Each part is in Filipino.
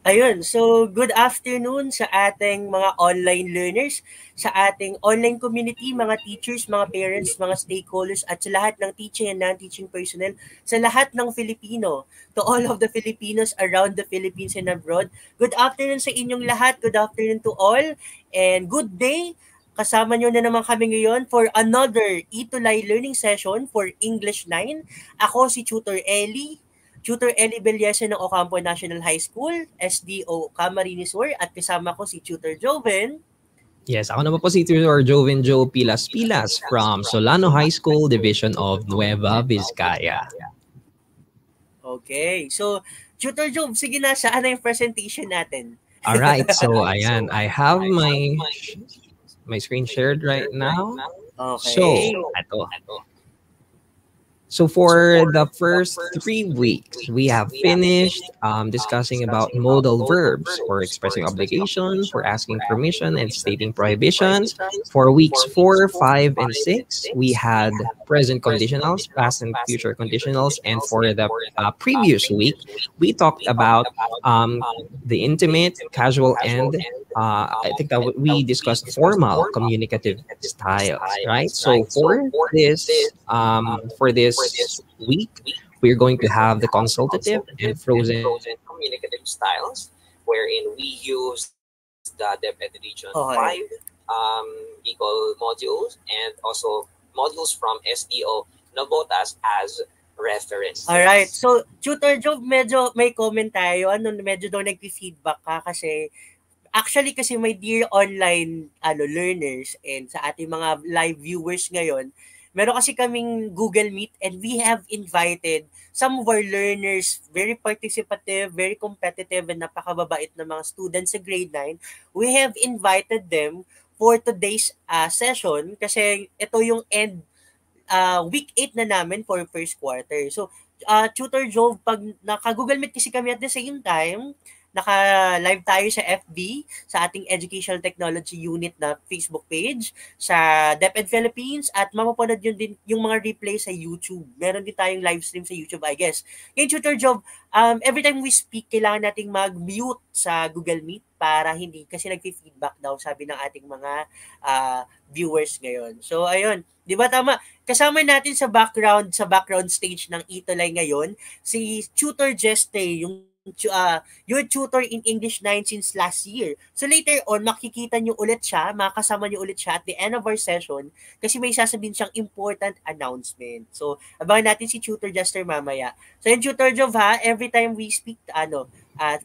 Ayun, so good afternoon sa ating mga online learners, sa ating online community, mga teachers, mga parents, mga stakeholders, at sa lahat ng teaching and non-teaching personnel, sa lahat ng Filipino, to all of the Filipinos around the Philippines and abroad. Good afternoon sa inyong lahat, good afternoon to all, and good day. Kasama nyo na naman kami ngayon for another Itulay learning session for English 9. Ako si Tutor Ellie. Tutor Ellie Bellese ng Ocampo National High School, SDO Camarines Sur, at kasama ko si Tutor Joven. Yes, ako naman po si Tutor Joven Joe Pilas Pilas from Solano High School, Division of Nueva Vizcaya. Okay, so Tutor Jove, sige na, saan na yung presentation natin? Alright, so ayan, I have my screen shared right now. Okay. So for the first 3 weeks, we have finished discussing about modal verbs for expressing obligation, for asking permission, and stating prohibitions. For weeks 4, 5, and 6, we had present conditionals, past and future conditionals. And for the previous week, we talked about the intimate, casual, and I think that we discussed formal communicative styles, right? So for this week, we're going to have the consultative and frozen communicative styles, wherein we use the DepEd Region 5 legal modules and also modules from SDO Nabotas as reference. Alright, so Tutor Job, medyo may comment tayo. Medyo daw nag-feedback ka kasi actually kasi my dear online learners and sa ating mga live viewers ngayon, meron kasi kaming Google Meet and we have invited some of our learners, very participative, very competitive, and napakababait na mga students sa grade 9. We have invited them for today's session kasi ito yung end week 8 na namin for first quarter. So, Tutor Jove, pag naka-Google Meet kasi kami at the same time, naka-live tayo sa FB, sa ating Educational Technology Unit na Facebook page, sa DepEd Philippines, at mapapanood yun din yung mga replay sa YouTube. Meron din tayong live stream sa YouTube, I guess. Ngayon, Tutor Job, every time we speak, kailangan nating mag-mute sa Google Meet para hindi, kasi nag-feedback daw, sabi ng ating mga viewers ngayon. So, ayun. Di ba tama? Kasama natin sa background stage ng Itulay ngayon, si Tutor Jeste, your tutor in English 9 since last year. So later on, makikita nyo ulit siya, makakasama nyo ulit siya at the end of our session kasi may sasabihin siyang important announcement. So, abangan natin si Tutor Jester mamaya. So yung Tutor Jov ha, every time we speak,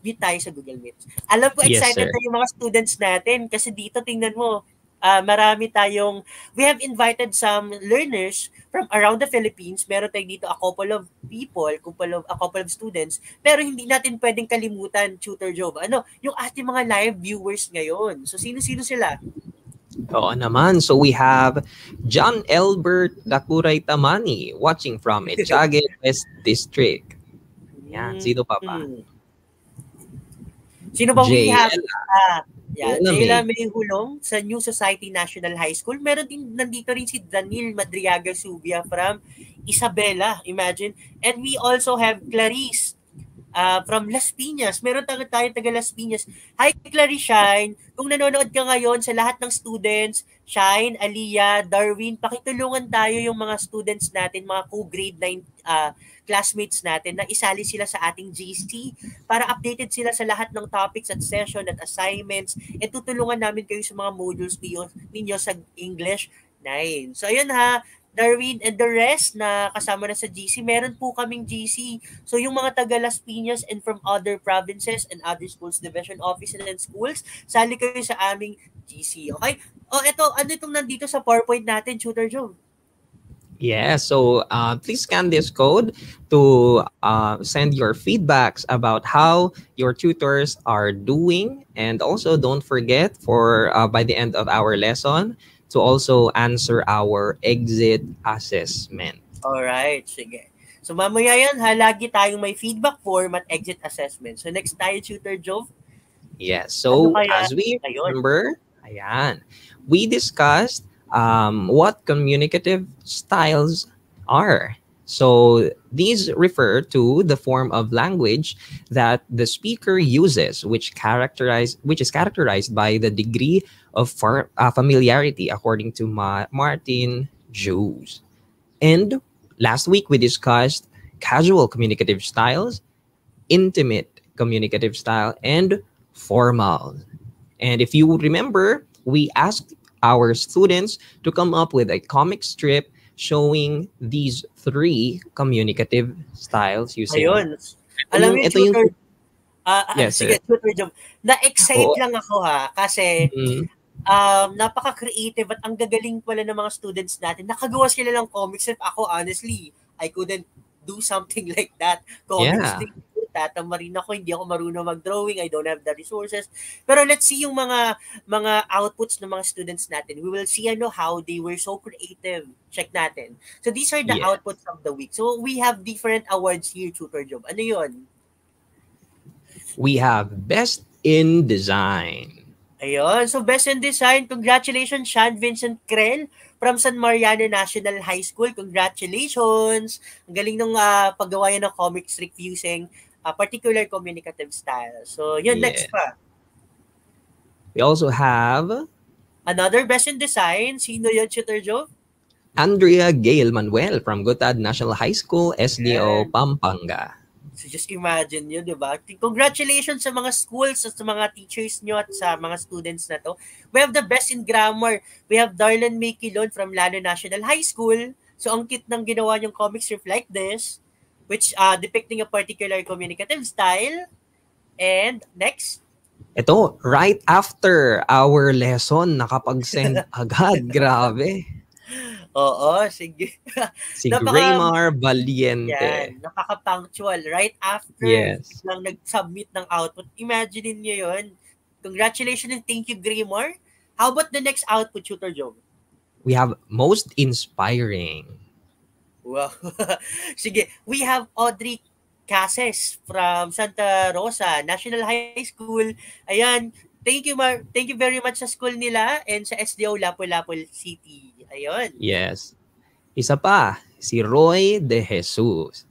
meet tayo sa Google Meet. Alam ko excited na yung mga students natin kasi dito tingnan mo, we have invited some learners from around the Philippines. Meron tayo dito a couple of students, pero hindi natin pwedeng kalimutan, Tutor Job, yung ating mga live viewers ngayon. So, sino-sino sila? Oo naman. So we have John Elbert Dakuray Tamani watching from Etiague West District. Yan, sino pa ba? Sino ba we have? Jayla May Hulong sa New Society National High School. Meron din, nandito rin si Daniel Madriaga Subia from Isabela, imagine. And we also have Clarice from Las Piñas. Meron tayo taga Las Piñas. Hi Clarice Shine. Kung nanonood ka ngayon sa lahat ng students, Shine, Aliyah, Darwin, pakitulungan tayo yung mga students natin, mga co-grade 9 classmates natin na isali sila sa ating GC para updated sila sa lahat ng topics at session at assignments at tutulungan namin kayo sa mga modules ninyo sa English 9. So ayun ha, Darwin and the rest na kasama na sa GC, meron po kaming GC. So yung mga taga Las Piñas and from other provinces and other schools, division offices and schools, sali kayo sa aming GC. Okay? Ano itong nandito sa PowerPoint natin, Tutor Joe? Yeah, so please scan this code to send your feedbacks about how your tutors are doing. And also don't forget for by the end of our lesson to also answer our exit assessment. Alright, sige. So mamaya yan ha, lagi tayong may feedback form at exit assessment. So next tayo, Tutor Jove. Yes, so as we remember, we discussed what communicative styles are. So these refer to the form of language that the speaker uses, which is characterized by the degree of familiarity, according to Martin Jones. And last week we discussed casual communicative styles, intimate communicative style, and formal. And if you would remember, we asked our students to come up with a comic strip showing these three communicative styles using Ayun. Alam mo yung ito yung tutor, yes sir. sige, tutor job. Na-excite Oo. lang ako kasi Mhm. napaka-creative at ang gagaling pala ng mga students natin. Nakagawa sila ng comic strip. Ako, honestly, I couldn't do something like that. Comic Yeah. strip, tatama rin ako. Hindi ako marunong mag-drawing. I don't have the resources. Pero let's see yung mga outputs ng mga students natin. We will see how they were so creative. Check natin. So these are the Yeah. outputs of the week. So we have different awards here, Tutor Job. Ano yun? We have Best in Design. Ayun. So, Best in Design, congratulations, Sean Vincent Crel from San Mariano National High School. Congratulations! Ang galing nung paggawa yan ng comic strip using particular communicative style. So, yun, next Yeah. pa. We also have Another Best in Design. Sino yun, Tutor Joe? Andrea Gail Manuel from Gutad National High School, SDO, Yeah. Pampanga. So just imagine nyo, di ba? Congratulations sa mga schools, sa mga teachers nyo at sa mga students na to. We have the best in grammar. We have Darlan May Quilon from Lalo National High School. So ang cute ng ginawa yung comic strip like this, which depicting a particular communicative style. And next. Ito, right after our lesson, nakapag-send agad. Grabe. Oo, sige. Si Graymar Valiente. Yan, nakaka-punctual. Right after Yes. lang nag-submit ng output. Imagine niyo yun. Congratulations and thank you, Graymar. How about the next output, Tutor Joe? We have Most Inspiring. Wow. Sige, we have Audrey Cases from Santa Rosa National High School. Ayan, thank you very much sa school nila and sa SDO Lapu-Lapu City. Ayun. Yes. Isa pa, si Roy De Jesus.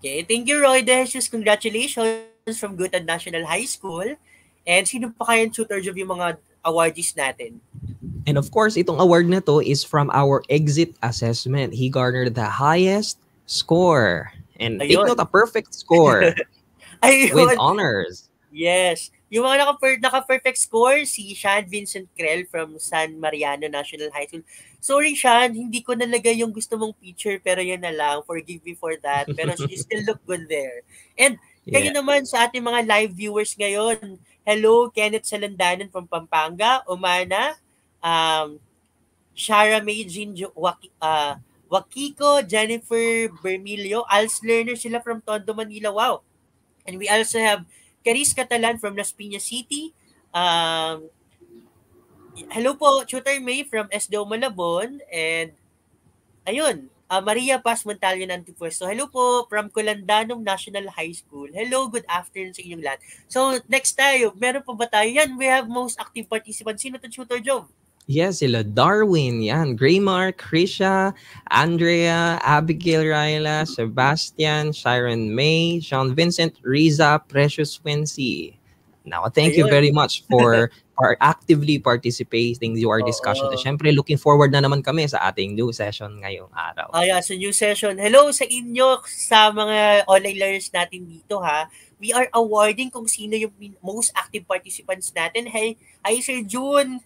Okay, thank you, Roy De Jesus. Congratulations from Gutad National High School. And sino pa kayang Tutor Job yung mga awardees natin? And of course, itong award na to is from our exit assessment. He garnered the highest score. And take Ayun. note, a perfect score Ayun. with honors. Yes. Yung mga naka-perfect score, si Sean Vincent Crel from San Mariano National High School. Sorry, Sean, hindi ko nalagay yung gusto mong picture, pero yun na lang. Forgive me for that. Pero you still look good there. And kayo naman sa ating mga live viewers ngayon. Hello, Kenneth Salandanan from Pampanga, Umana, Shara May Jinjo, Wakiko, Jennifer Bermilio, ALS learner sila from Tondo, Manila. Wow. And we also have Caris Catalan from Las Piñas City. Hello po, Tutor May from SDO Malabon. And ayun, Maria Paz Montalvo Antipuesto. Hello po from Colandanong National High School. Hello, good afternoon sa inyong lahat. So, next tayo, meron pa ba tayo? Yan, we have most active participants. Sino to, Tutor Joe? Yes, sila Darwin, yan, Graymar, Krisha, Andrea, Abigail Raila, Sebastian, Sharon May, Sean Vincent, Riza, Precious Wency. Now, thank you very much for actively participating in our discussion. Siyempre, looking forward na naman kami sa ating new session ngayong araw. Sa new session. Hello sa inyo, sa mga online learners natin dito ha. We are awarding kung sino yung most active participants natin. Hey, hi Sir June.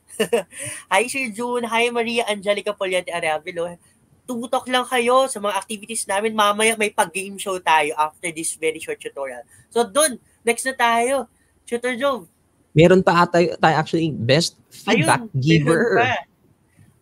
Hi Sir June. Hi Maria Angelica Poliante Arevalo. Tutok lang kayo sa mga activities namin. Mamaya may pag-game show tayo after this very short tutorial. So dun, next na tayo. Tutor Joe. Meron pa tayo actually best feedback giver.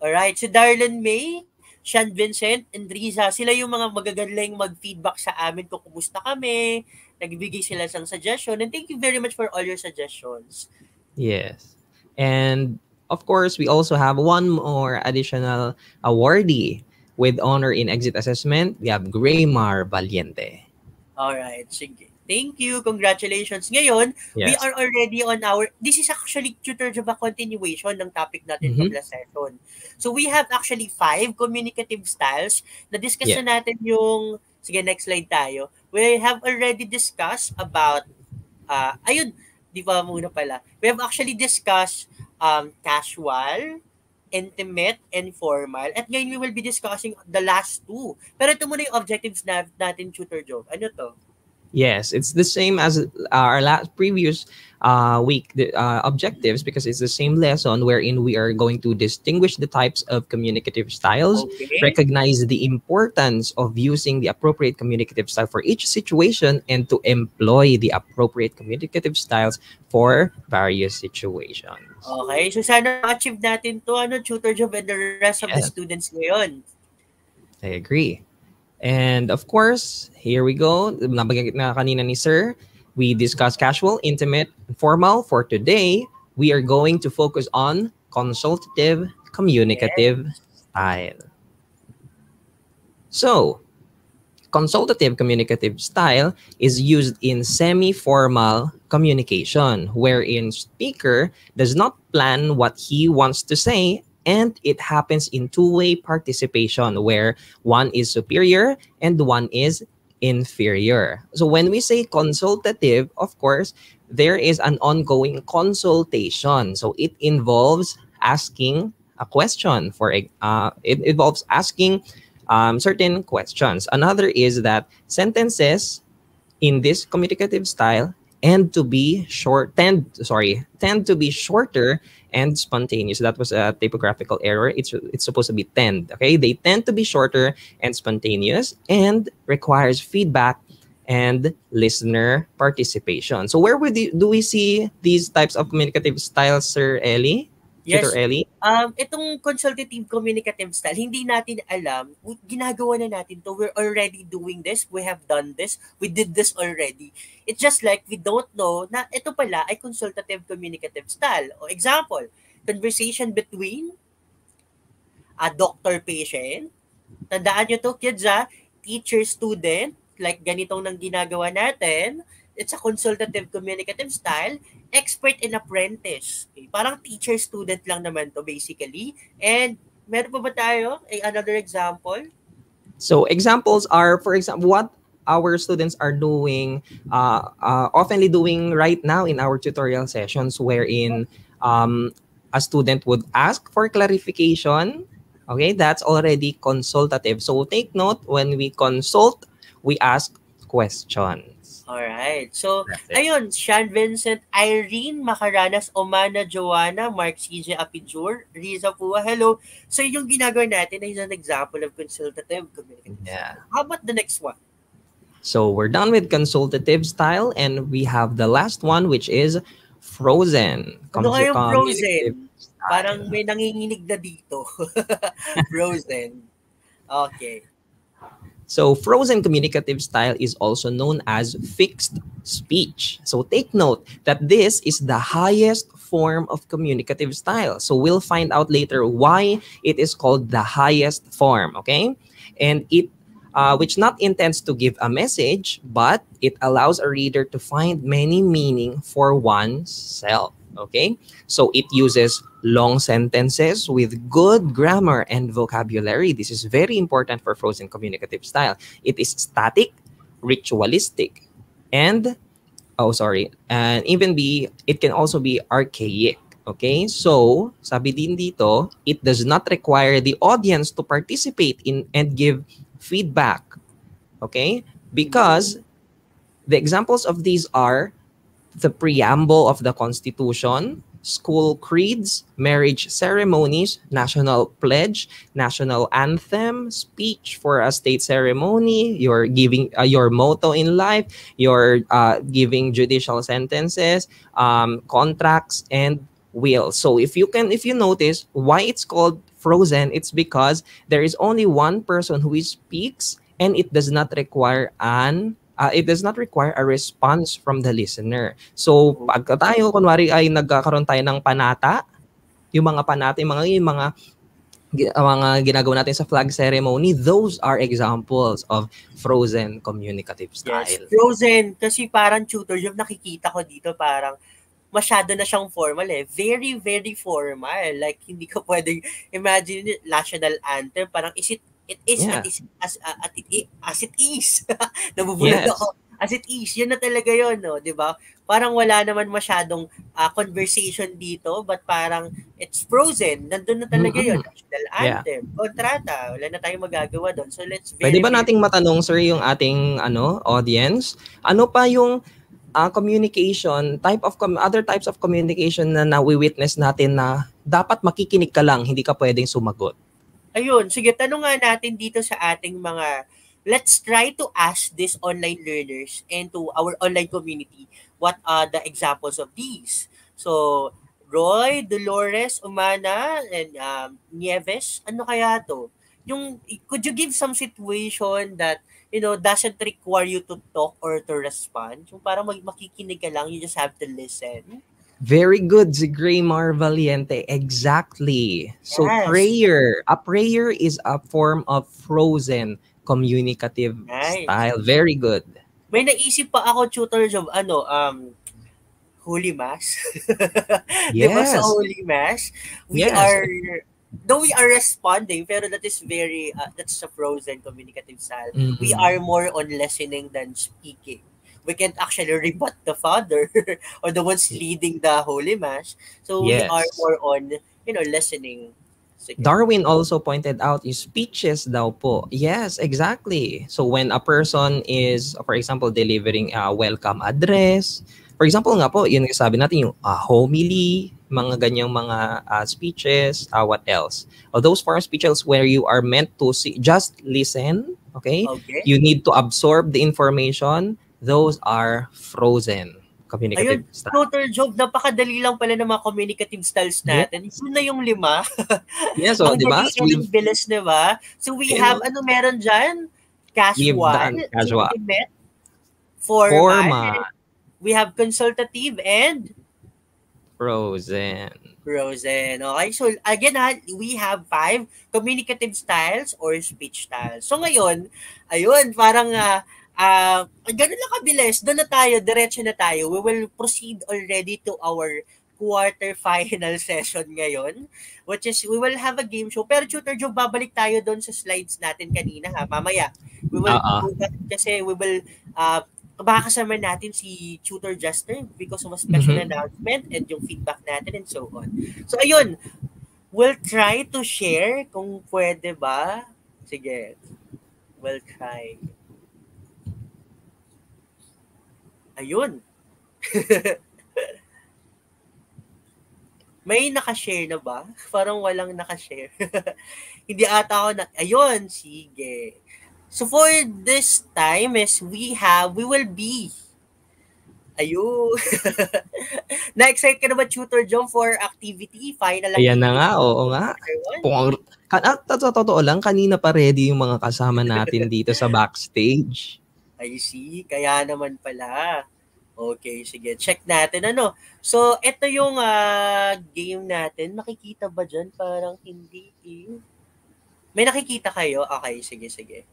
Alright, si Darlan May, Sean Vincent, and Riza, sila yung mga magagaling mag-feedback sa amin kung kumusta kami, nagbigay sila ng suggestion, and thank you very much for all your suggestions. Yes. And of course, we also have one more additional awardee with honor in exit assessment. We have Graymar Valiente. Alright, sige. Thank you. Congratulations. Ngayon, we are already on this is actually Tutor Job a continuation ng topic natin from last session. So we have actually 5 communicative styles. Na-discuss na natin yung Sige, next slide tayo. We have already discussed about, ayun, di ba muna pala. We have actually discussed casual, intimate, and formal. At ngayon, we will be discussing the last two. Pero ito muna yung objectives natin, Tutor Joe. Ano to? Yes, it's the same as our last previous week objectives, because it's the same lesson wherein we are going to distinguish the types of communicative styles, Okay. recognize the importance of using the appropriate communicative style for each situation, and to employ the appropriate communicative styles for various situations. Okay, so sana ma-achieve natin to, Tutor Joe, and the rest of the Yes. students ngayon. I agree. And of course, here we go. Nabanggit na kanina ni Sir. We discussed casual, intimate, and formal. For today, we are going to focus on consultative communicative style. So, consultative communicative style is used in semi-formal communication, wherein speaker does not plan what he wants to say, and it happens in two-way participation where one is superior and one is inferior. So when we say consultative, of course, there is an ongoing consultation. So it involves asking a question. It involves asking certain questions. Another is that sentences in this communicative style tend to be shorter and spontaneous. That was a typographical error. It's supposed to be tend. Okay, they tend to be shorter and spontaneous and requires feedback and listener participation. So where do we see these types of communicative styles, Sir Ellie? Yes. Tutor Ellie? Itong consultative communicative style, hindi natin alam, ginagawa na natin to. We're already doing this. We have done this. We did this already. It's just like we don't know na ito pala ay consultative communicative style. O example, conversation between a doctor-patient. Tandaan nyo to, kids, teacher-student, like ganitong nang ginagawa natin. It's a consultative communicative style. Expert and apprentice. Okay? Parang teacher-student lang naman to basically. And meron pa ba tayo? Another example? So examples are, for example, what our students are doing, oftenly doing right now in our tutorial sessions, wherein a student would ask for clarification. Okay, that's already consultative. So take note, when we consult, we ask questions. Alright. So, ayun, Sean Vincent, Irene Macaranas, Omana Joanna, Mark CJ Apijur, Riza Pua, hello. So, yung ginagawa natin is an example of consultative communication. Yeah. How about the next one? So, we're done with consultative style, and we have the last one, which is frozen. Ano kayong frozen? Parang may nanginginig na dito. Frozen. Okay. So frozen communicative style is also known as fixed speech. So take note that this is the highest form of communicative style. So we'll find out later why it is called the highest form, okay? And it, which not intends to give a message, but it allows a reader to find many meaning for oneself, okay? So it uses long sentences with good grammar and vocabulary. This is very important for frozen communicative style. It is static, ritualistic, and it can also be archaic. Okay, so sabi din dito, it does not require the audience to participate in and give feedback. Okay, because the examples of these are the preamble of the Constitution, school creeds, marriage ceremonies, national pledge, national anthem, speech for a state ceremony, you're giving your motto in life, you're giving judicial sentences, contracts, and wills. So if you notice why it's called frozen, it's because there is only one person who speaks, and it does not require a response from the listener. So, pagka tayo, kunwari ay nagkakaroon tayo ng panata, yung mga panata, yung mga ginagawa natin sa flag ceremony, those are examples of frozen communicative style. Yes, frozen. Kasi parang tutor, yung nakikita ko dito, parang masyado na siyang formal eh. Very, very formal. Like, hindi ko pwedeng imagine national anthem. Parang, is it It is Yeah. as it is. Nabubulag Yes. ako. As it is, yun na talaga yun, no? 'Di ba? Parang wala naman masyadong conversation dito, but parang it's frozen. Nandun na talaga yun. Mm-mm. National Yeah. anthem, kontrata. Wala na tayong magagawa doon. So let's Pwede very, ba very nating matanong, sir, yung ating audience? Ano pa yung communication, other types of communication na nawi-witness natin na dapat makikinig ka lang, hindi ka pwedeng sumagot? Ayun, sige, tanong nga natin dito sa ating mga, let's try to ask these online learners and to our online community, what are the examples of these? So, Roy, Dolores, Umana, and Nieves, ano kaya to? Could you give some situation that, doesn't require you to talk or to respond? Yung parang makikinig ka lang, you just have to listen. Very good, Zigray Valiente. Exactly. So Yes. a prayer is a form of frozen communicative Nice. style. Very good. May naisip pa ako, tutor job, Holy Mass. 'Di ba sa Yes. Holy Mass, we Yes. are though we are responding, pero that is very that's a frozen communicative style. We are Mm-mm. more on listening than speaking. We can't actually rebut the father or the ones leading the Holy Mass. So we are Yes. more on, listening. Sige. Darwin also pointed out yung speeches daw po. Yes, exactly. So when a person is, for example, delivering a welcome address, for example nga po, yun yung sabi natin, yung homily, mga ganyang mga speeches, what else? Those form speeches where you are meant to just listen, okay? Okay. You need to absorb the information. Those are frozen communicative Ayun, style. tutor job, napakadali lang pala ng mga communicative styles Yeah. natin. Yun na yung 5. Yeah, so, Ang di ba? dali and ang bilis, di ba? So we You have, know, meron dyan? we've Casual, done casual. intimate, formal, Forma. we have consultative, and Frozen. frozen. Okay, so again we have 5 communicative styles or speech styles. So ngayon, ayun, parang ganun lang kabilis. Doon na tayo, diretso na tayo. We will proceed already to our quarter-final session ngayon, which is, we will have a game show. Pero Tutor Joe, babalik tayo doon sa slides natin kanina ha, mamaya. We will do that kasi we will, makakasama natin si Tutor Justin because of a special announcement and yung feedback natin and so on. So ayun, we'll try to share kung pwede ba. Sige, we'll try. Ayun. May nakashare na ba? Parang walang nakashare. Hindi ata ako na... Ayun, sige. So for this time is we will be... Ayun. Na-excite ka na ba, Tutor John, for activity? Final activity? Ayan na nga, oo nga. Sa totoo lang, kanina pa ready yung mga kasama natin dito sa backstage. I see. Kaya naman pala. Okay, sige. Check natin. So, ito yung game natin. Makikita ba dyan? Parang hindi. May nakikita kayo? Okay, sige.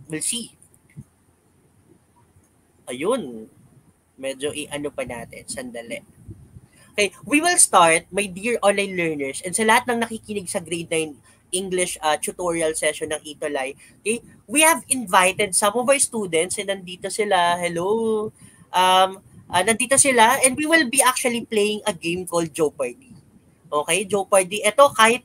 We'll see. Ayun. Medyo i-ano pa natin. Sandali. Okay, we will start, my dear online learners, and sa lahat ng nakikinig sa grade 9 English tutorial session ng Itolay. Okay, we have invited some of our students and nandito sila. Hello. Nandito sila and we will be actually playing a game called Jeopardy. Okay, Jeopardy. Ito kahit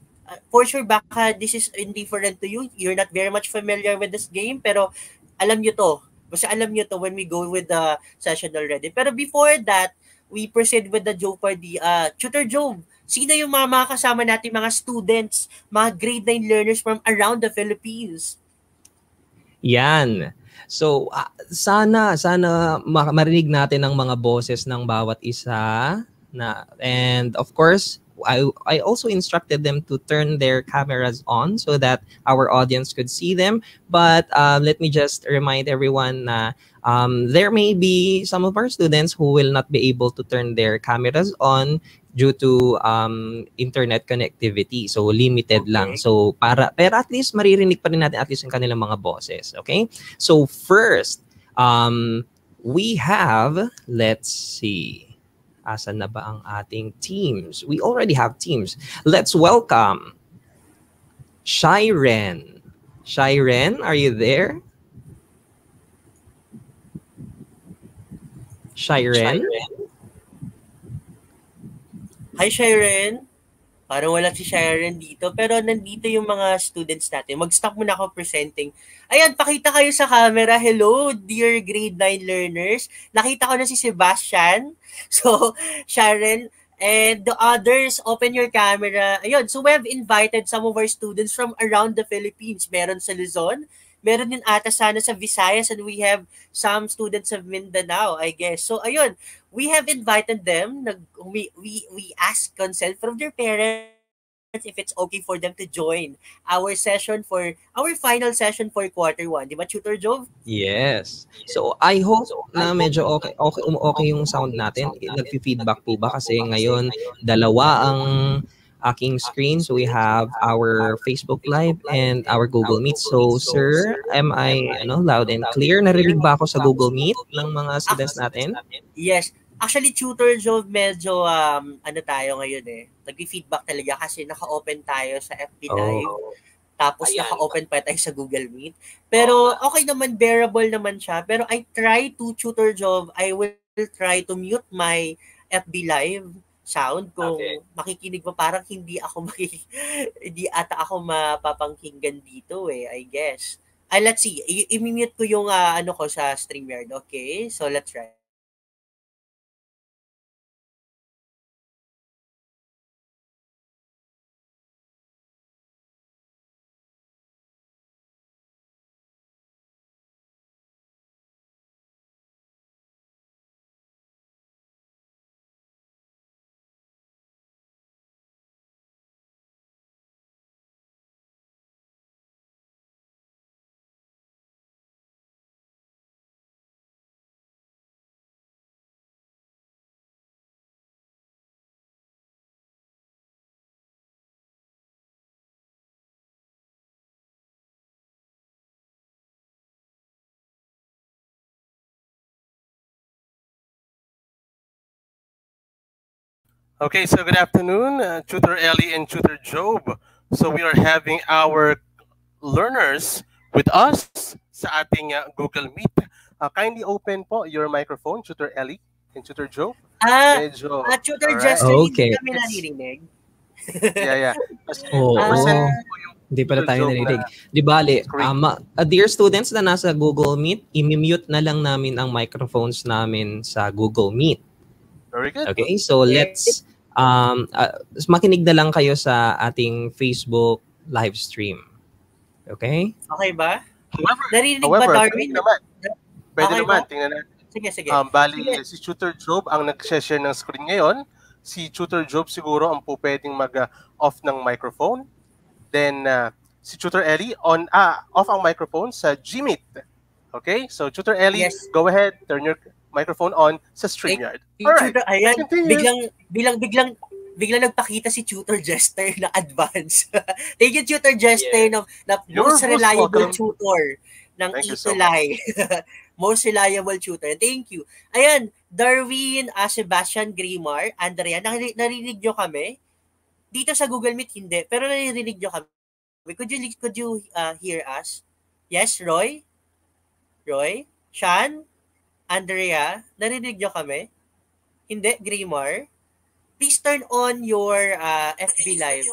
for sure baka this is indifferent to you. You're not very much familiar with this game pero alam nyo to. Basta alam nyo to when we go with the session already. Pero before that, we proceed with the Jeopardy. Tutor Job, sino yung mga kasama natin, mga students, mga grade 9 learners from around the Philippines? Yan. So, sana marinig natin ang mga boses ng bawat isa. And of course, I also instructed them to turn their cameras on so that our audience could see them. But let me just remind everyone na there may be some of our students who will not be able to turn their cameras on due to internet connectivity. So limited lang. So pero at least maririnig pa rin natin at least yung kanilang mga boses. Okay? So first, we have, let's see. Asan na ba ang ating teams? We already have teams. Let's welcome Shiren. Shiren, are you there? Shiren? Hi, Sharon. Parang wala si Sharon dito. Pero nandito yung mga students natin. Mag-stop muna ako presenting. Ayan, pakita kayo sa camera. Hello, dear grade 9 learners. Nakita ko na si Sebastian. So, Sharon, and the others, open your camera. Ayun, so we have invited some of our students from around the Philippines. Meron sa Luzon, meron din ata sana sa Visayas, and we have some students of Mindanao, I guess. So, ayun, we have invited them. We asked consent from their parents if it's okay for them to join our final session for quarter 1. Di ba, Tutor Jove? Yes. So, I hope na medyo okay yung sound natin. Nagfi-feedback po ba? Kasi ngayon, dalawa ang aking screen. So, we have our Facebook Live and our Google Meet. So, sir, am I loud and clear? Narinig ba ako sa Google Meet ng mga students natin? Yes. Actually, Tutor Jove, medyo tayo ngayon nag-feedback talaga kasi naka-open tayo sa FB Live. Tapos naka-open pa tayo sa Google Meet. Pero okay naman, bearable naman siya. Pero I will try to mute my FB Live sound kung makikinig mo. Parang hindi ata ako mapapakinggan dito I guess. Let's see. I-mute ko yung ko sa StreamYard. Okay? So let's try. Okay, so good afternoon, Tutor Ellie and Tutor Job. So we are having our learners with us sa ating Google Meet. Kindly open po your microphone, Tutor Ellie and Tutor Job. Tutor Jester, okay. Hindi kami naririnig. Yeah. Hindi pala tayo narinig. Di bale, dear students na nasa Google Meet, i-mute na lang namin ang microphones namin sa Google Meet. Very good. Okay, so let's makinig na lang kayo sa ating Facebook live stream. Okay? Okay ba? Narinig ba, Darwin? Pwede naman. Tingnan natin. Sige. Bali, si Tutor Job ang nag-share ng screen ngayon. Si Tutor Job siguro ang pwedeng mag-off ng microphone. Then, si Tutor Ellie off ang microphone sa Gmeet. Okay? So, Tutor Ellie, go ahead. Turn your microphone on sa StreamYard. Alright. Ayan, biglang nagpakita si Tutor Jester na advance. Thank you, Tutor Jester, na most reliable tutor ng Itulay. Most reliable tutor. Thank you. Ayan, Darwin, Sebastian, Grimar, Andrea, narinig nyo kami? Dito sa Google Meet, hindi. Pero narinig nyo kami. Could you hear us? Yes, Roy? Sean? Andrea, narinig nyo kami? Hindi, Grimar? Please turn on your FB Live.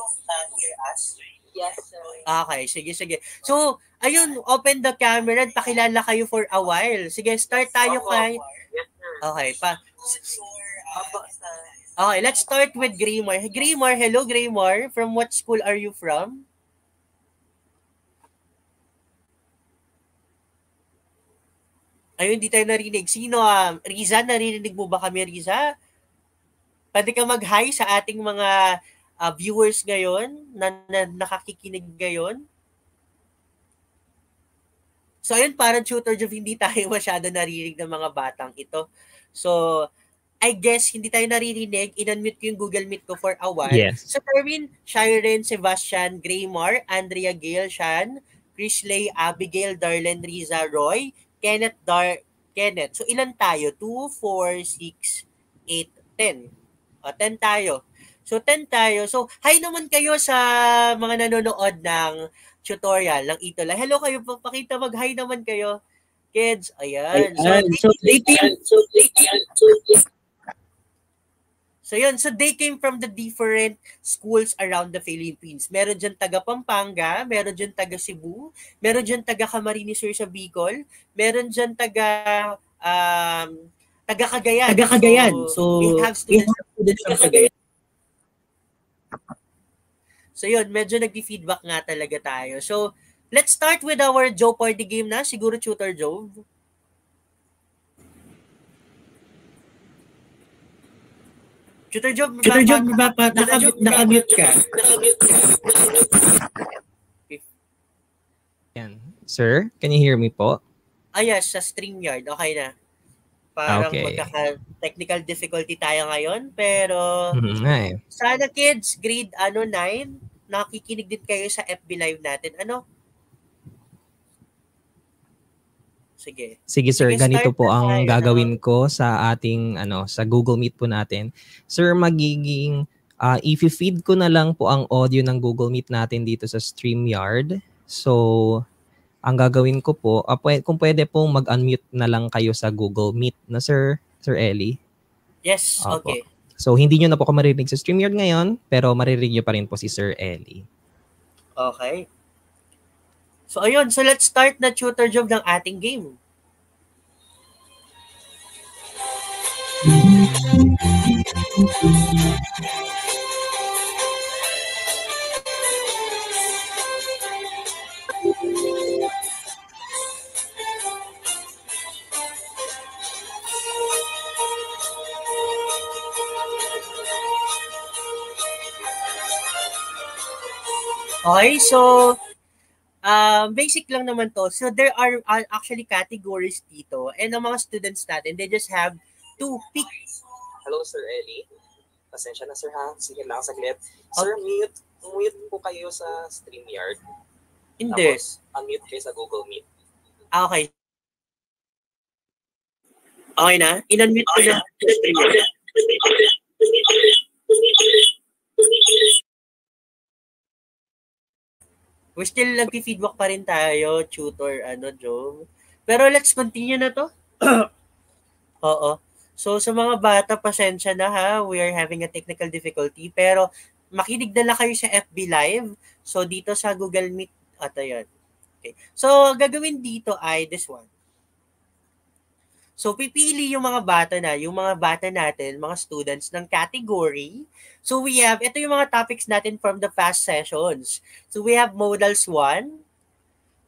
Yes, sir. Okay, sige. So, ayun, open the camera at pakilala kayo for a while. Sige, start tayo kay... Okay, Okay, let's start with Grimar. Grimar, hello Grimar. From what school are you from? Ayun, hindi tayo narinig. Sino? Riza, narinig mo ba kami, Riza? Pwede ka mag-hi sa ating mga viewers ngayon na nakakikinig ngayon. So, ayun, parang Tutor Job, hindi tayo masyado narinig ng mga batang ito. So, I guess, hindi tayo naririnig. In-unmute ko yung Google Meet ko for a while. Yes. So, Darwin, Shiren, Sebastian, Graymar, Andrea, Gail, Shan, Chrisley, Abigail, Darlene, Riza, Roy, Kenneth. So, ilan tayo? 2, 4, 6, 8, 10. 10 tayo. So 10 tayo. So hi naman kayo sa mga nanonood ng tutorial ng Itola. Hello kayo, pakita mag-hi naman kayo. Kids, ayan. So yun, so they came from the different schools around the Philippines. Meron dyan taga Pampanga, meron dyan taga Cebu, meron dyan taga Camarines Sur sa Bicol, meron dyan taga Cagayan. So we have students from Cagayan. So yun, medyo nag-feedback nga talaga tayo. So let's start with our Joe Party game na. Siguro Tutor Joe. Tutor Job, nakamute ka. Yan. Sir, can you hear me po? Yes, sa StreamYard. Okay na. Parang Okay. magkaka-technical difficulty tayo ngayon. Pero Ay. sana kids, grade 9, nakikinig din kayo sa FB Live natin. Ano? Sige. Sige sir, Sige, ganito start po na ang tayo, gagawin ko sa ating sa Google Meet po natin. Sir, magiging i-feed ko na lang po ang audio ng Google Meet natin dito sa StreamYard. So, ang gagawin ko po, kung pwede pong mag-unmute na lang kayo sa Google Meet na Sir Eli. Yes, Opo. okay. So, hindi nyo na po ako maririnig sa StreamYard ngayon, pero maririnig nyo pa rin po si Sir Eli. Okay. So ayun, so let's start na tutor job ng ating game. Okay, so basic lang naman to. So there are actually categories dito, and ang mga students natin, they just have to pick. Hello, Sir Eli. Pasensya na, sir, ha? Sige lang saglit. Sir, mute po kayo sa StreamYard. Hindi. Tapos, unmute kayo sa Google Meet. Okay. Okay na? In-unmute ko na sa StreamYard. We're still nag-feedback pa rin tayo, tutor, Joe. Pero let's continue na to. Oo. So, sa mga bata, pasensya na ha. We are having a technical difficulty. Pero, makinig na lang kayo sa FB Live. So, dito sa Google Meet, yun. Okay. So, gagawin dito ay this one. So, pipili yung mga bata natin, mga students ng category. So, ito yung mga topics natin from the past sessions. So, we have Modals 1,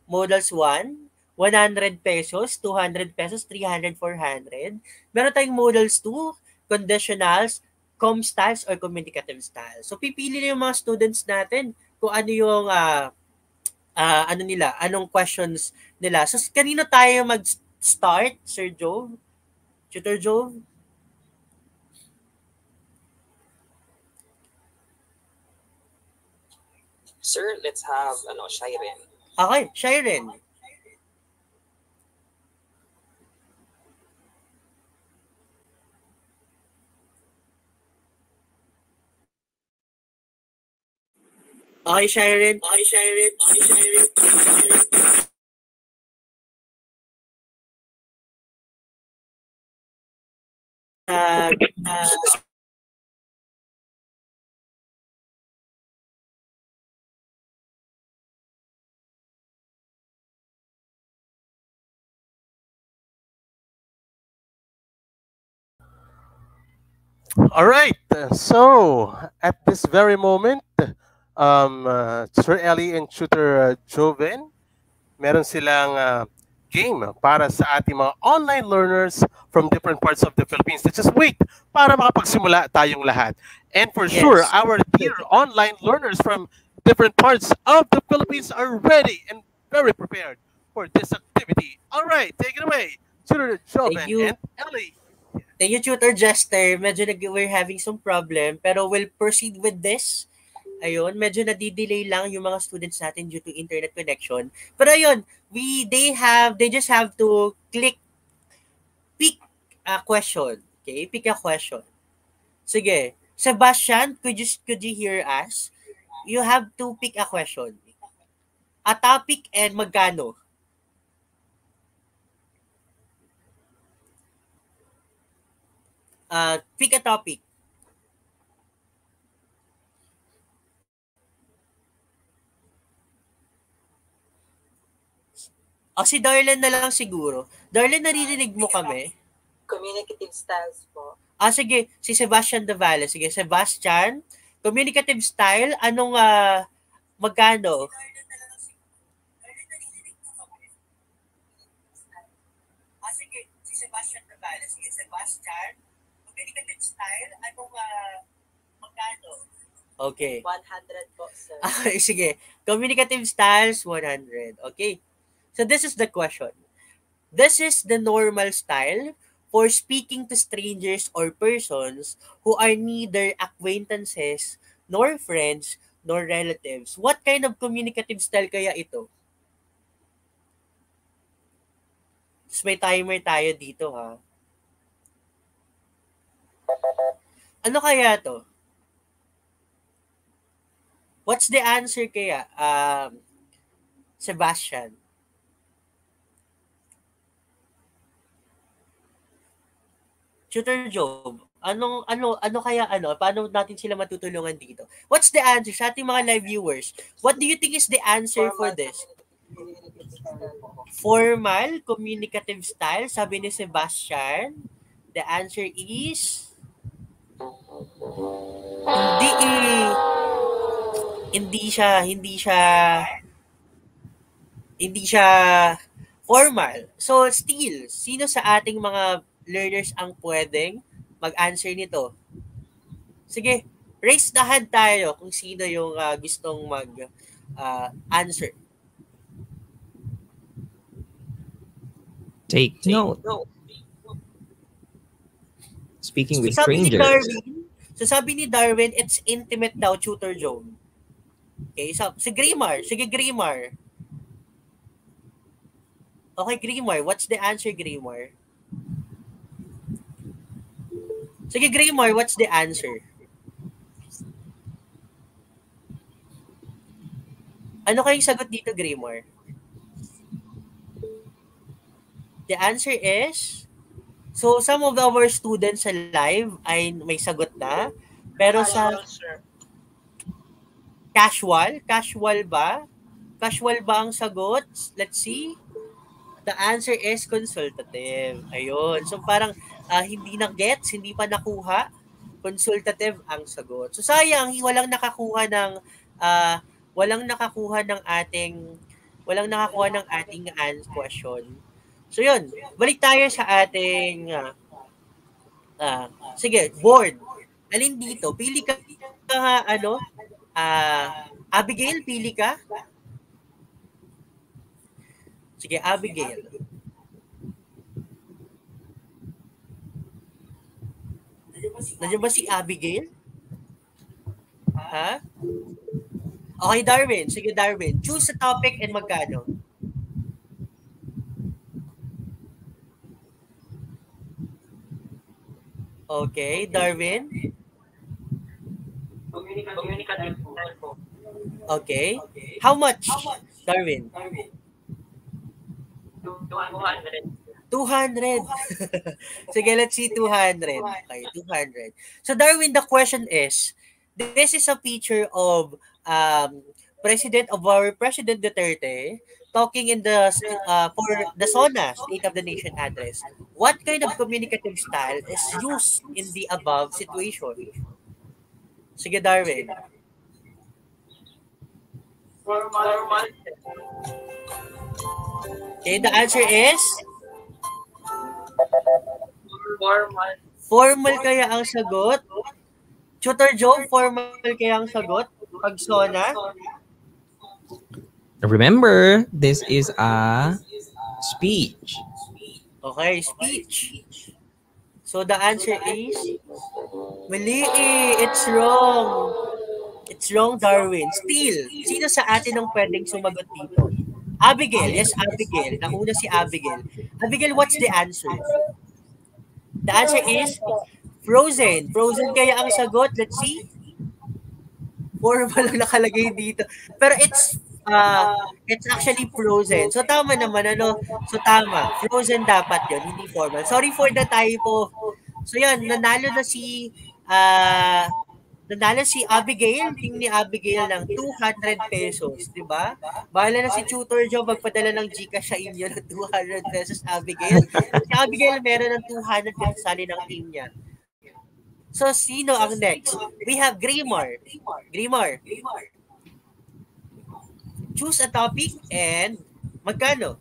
100 pesos, 200 pesos, 300, 400. Meron tayong Modals 2, conditionals, com styles, or communicative styles. So, pipili na yung mga students natin kung ano yung, anong questions nila. So, kanino tayo mag-start, Sir Joe? Tutor Joe? Sir, let's have Shiren. Okay, Shiren. Okay, Shiren. All right. So at this very moment, Sir Ellie and Tutor Joven, meron silang game para sa ating mga online learners from different parts of the Philippines. Let's just wait para makapagsimula tayong lahat. And for sure, our dear online learners from different parts of the Philippines are ready and very prepared for this activity. All right, take it away, Tutor Joven and Ellie. Thank you, Tutor Jester. Medyo we're having some problem, pero we'll proceed with this. Ayun, medyo nadidelay lang yung mga students natin due to internet connection. Pero ayun, they just have to pick a question. Okay, pick a question. Sige. Sebastian, could you hear us? You have to pick a question. A topic and magkano? Pick a topic. O si Darlen na lang siguro. Darlen, naririnig mo kami? Communicative styles po. Sige. Si Sebastian Davale. Sige, Sebastian. Communicative style. Anong, magkano? Sige. Si Sebastian Davale. Sige, Sebastian. Communicative style. Anong, magkano? Okay. 100 po, sir. Sige. Communicative styles, 100. Okay. So this is the question. This is the normal style for speaking to strangers or persons who are neither acquaintances, nor friends, nor relatives. What kind of communicative style kaya ito? Tapos may timer tayo dito, ha? Ano kaya to? What's the answer kaya, Sebastian? Tutor Job, ano kaya paano natin sila matutulungan dito? What's the answer sa ating mga live viewers? What do you think is the answer for this? Formal communicative style, sabi ni Sebastian. The answer is hindi siya formal. So still, sino sa ating mga learners ang pwedeng mag-answer nito? Sige, raise the hand tayo kung sino yung gustong mag-answer. Take note. Speaking with Sabi strangers. sabi ni Darwin, it's intimate daw, Tutor Joan. Okay, so si Grimar. Sige, Grimar. Okay, Grimar. What's the answer, Grimar? Sige, Grimar, what's the answer? Ano kayong sagot dito, Grimar? The answer is, so some of our students sa live ay may sagot na, pero sa casual ba? Casual ba ang sagot? Let's see. The answer is consultative. Ayun. So parang hindi na gets, hindi pa nakuha. Consultative ang sagot. So sayang walang nakakuha ng ating question. So yun, balik tayo sa ating sige, board. Alin dito? Pili ka Abigail, pili ka? Sige, Abigail. Nandiyan ba si Abigail? Ha? Okay, Darwin. Sige, Darwin. Choose a topic and magkano. Okay, Darwin. Communicative po. Okay. How much, Darwin? 200. 200. Sige, let's see 200. Okay, 200. So Darwin, the question is, this is a picture of President Duterte talking in the for the SONA, State of the Nation address. What kind of communicative style is used in the above situation? Sige, Darwin. Formal. Okay, the answer is Formal. formal kaya ang sagot? Tutor Joe, formal kaya ang sagot? Pag SONA? Remember, this is a speech. Okay, speech. So the answer is mali eh. It's wrong. It's wrong, Darwin. Still, sino sa atin ang pwedeng sumagot dito? Abigail. Yes, Abigail. Nauna si Abigail. Abigail, what's the answer? The answer is Frozen. Frozen kaya ang sagot. Let's see. 4 pa lang nakalagay dito. Pero it's actually Frozen. So tama naman, ano? So tama. Frozen dapat yun, hindi formal. Sorry for the typo. So yan, nanalo si Abigail, team ni Abigail ng 200 pesos, di ba? Bahala na si Tutor Joe magpadala ng Gcash sa inyo ng 200 pesos, Abigail. Si Abigail meron ng 200 pesos sali ng team niya. So, sino ang next? We have Grimar. Grimar. Choose a topic and magkano?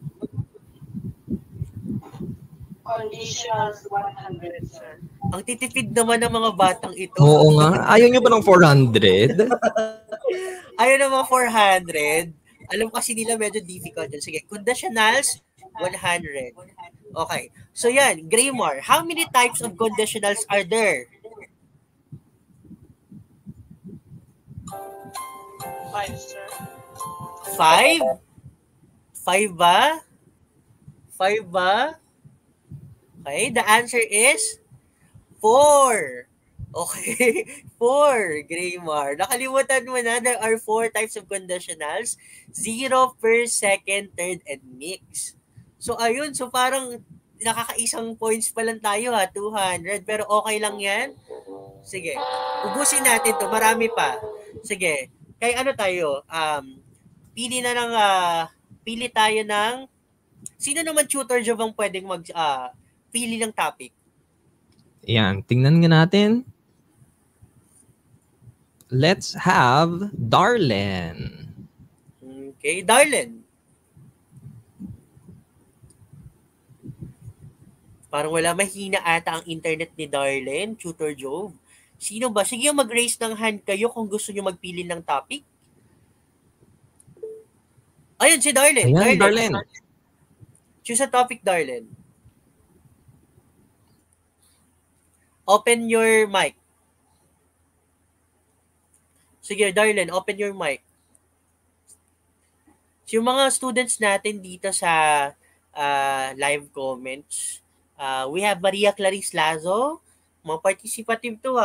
Conditions 100, sir. Ang titipid naman ng mga batang ito. Oo nga. Ayaw nyo ba ng 400? Ayaw ng mga 400. Alam kasi nila medyo difficult yun. Sige, conditionals, 100. Okay. So yan, Grammar. How many types of conditionals are there? 5, sir. 5? 5 ba? 5 ba? Okay, the answer is 4. Okay, 4, Grammar. Nakalimutan mo na, there are 4 types of conditionals. 0, first, second, third, and mix. So, ayun. So, parang nakakaisang points pa lang tayo 200. Pero okay lang yan. Sige, ubusin natin to. Marami pa. Sige, kay ano tayo? Pili tayo ng, sino naman tutor job ang pwedeng pili ng topic? Yan, tingnan nga natin. Let's have Darlen. Okay, Darlen. Parang wala, mahina ata ang internet ni Darlen, Tutor Job. Sino ba? Sige, mag-raise ng hand kayo kung gusto nyo magpili ng topic. Ayun, si Darlen. Ayan, Darlen. Choose a topic, Darlen. Open your mic. Sige, Darlen, open your mic. So, yung mga students natin dito sa live comments, we have Maria Clarice Lazo, mga participative to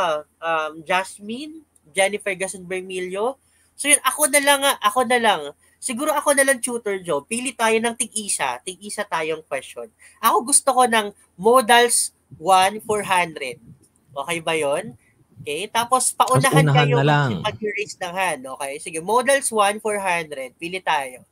Jasmine, Jennifer Gason Bermilio. So yun, ako na lang. Siguro ako na lang, Tutor Joe. Pili tayo ng tig-isa tayong question. Ako gusto ko ng modals 1-400. Okay ba yon? Okay, tapos paunahan kayo mag-raise ng hand. Okay, sige, modals 1-400. Pili tayo.